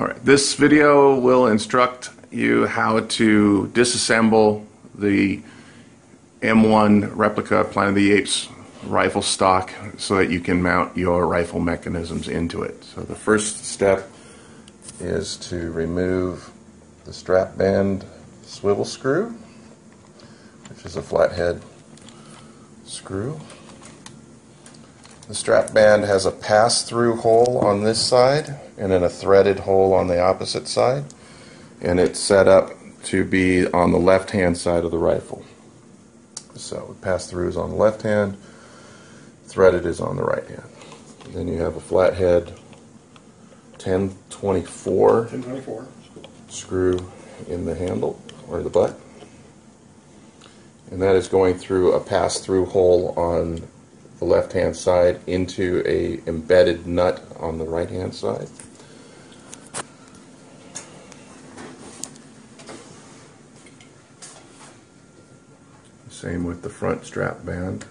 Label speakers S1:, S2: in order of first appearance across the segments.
S1: Alright, this video will instruct you how to disassemble the M-1 replica Planet of the Apes rifle stock so that you can mount your rifle mechanisms into it. So the first step is to remove the strap band swivel screw, which is a flathead screw. The strap band has a pass-through hole on this side and then a threaded hole on the opposite side, and it's set up to be on the left-hand side of the rifle. So pass-through is on the left hand, threaded is on the right hand. Then you have a flathead 1024 screw in the handle or the butt, and that is going through a pass-through hole on the left-hand side into a embedded nut on the right-hand side. Same with the front strap band.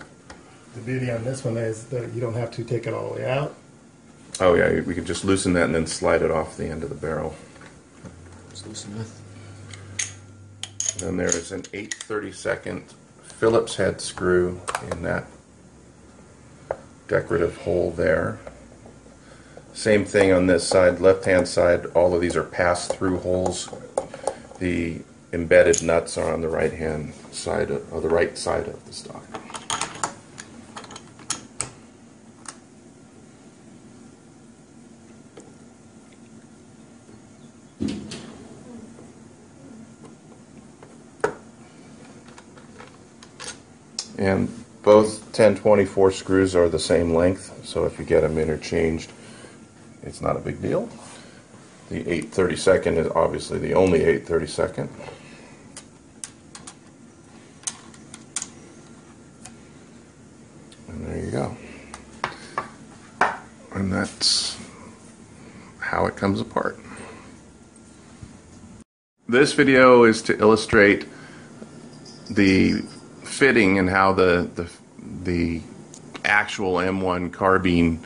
S2: The beauty on this one is that you don't have to take it all the way out.
S1: Oh yeah, we could just loosen that and then slide it off the end of the barrel.
S3: Just loosen it.
S1: Then there is an 8/32 Phillips head screw in that decorative hole there. Same thing on this side, left-hand side. All of these are pass-through holes. The embedded nuts are on the right-hand side or the right side of the stock. And both 1024 screws are the same length, so if you get them interchanged, it's not a big deal. The 8/32 is obviously the only 8/32. And there you go. And that's how it comes apart. This video is to illustrate the fitting and how the actual M1 carbine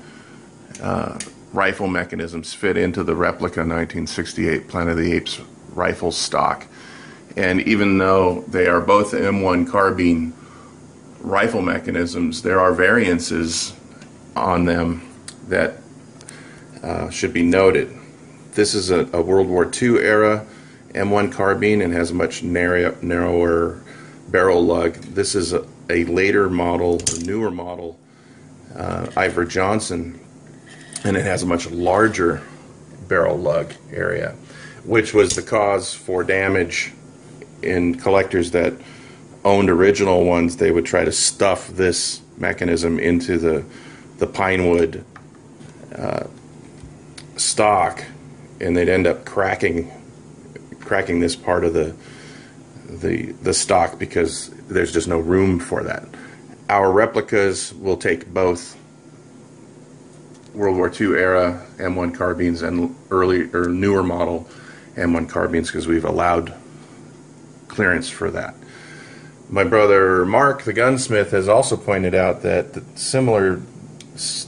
S1: rifle mechanisms fit into the replica 1968 Planet of the Apes rifle stock. And even though they are both M1 carbine rifle mechanisms, there are variances on them that should be noted. This is a World War II era M1 carbine and has a much narrower barrel lug. This is a later model, a newer model, Iver Johnson, and it has a much larger barrel lug area, which was the cause for damage in collectors that owned original ones. They would try to stuff this mechanism into the pine wood stock, and they'd end up cracking this part of the stock because there's just no room for that. Our replicas will take both World War II era M1 carbines and early or newer model M1 carbines because we've allowed clearance for that. My brother Mark, the gunsmith, has also pointed out that the similar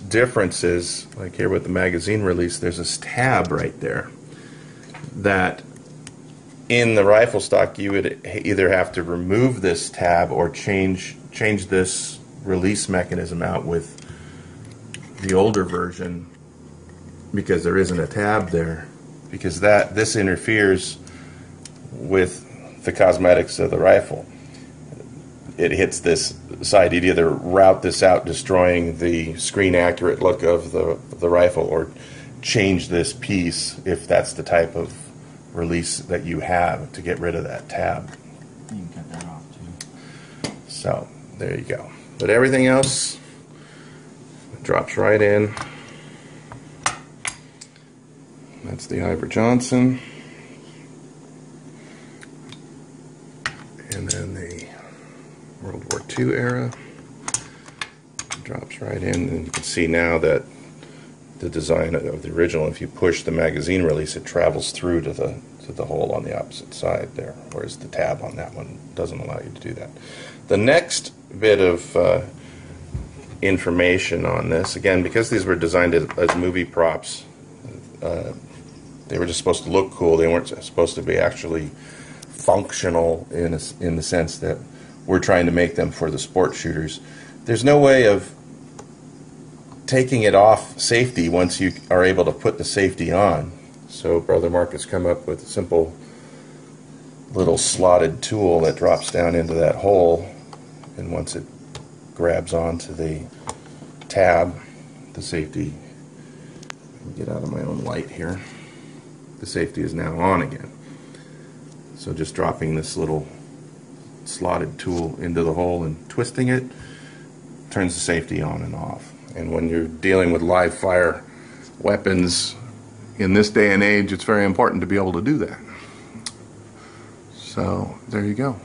S1: differences, like here with the magazine release, there's this tab right there that in the rifle stock you would either have to remove this tab or change this release mechanism out with the older version, because there isn't a tab there, because this interferes with the cosmetics of the rifle. It hits this side. You'd either route this out, destroying the screen accurate look of the rifle, or change this piece if that's the type of release that you have to get rid of that tab.
S3: You can cut that off too.
S1: So there you go. But everything else drops right in. That's the Iver Johnson, and then the World War II era drops right in, and you can see now that the design of the original, if you push the magazine release, it travels through to the hole on the opposite side there, whereas the tab on that one doesn't allow you to do that. The next bit of information on this, again, because these were designed as movie props, They were just supposed to look cool. They weren't supposed to be actually functional in the sense that we're trying to make them for the sport shooters. There's no way of taking it off safety once you are able to put the safety on. So Brother Mark has come up with a simple little slotted tool that drops down into that hole, and once it grabs onto the tab, the safety, get out of my own light here, the safety is now on again. So just dropping this little slotted tool into the hole and twisting it turns the safety on and off. And when you're dealing with live fire weapons in this day and age, it's very important to be able to do that. So there you go.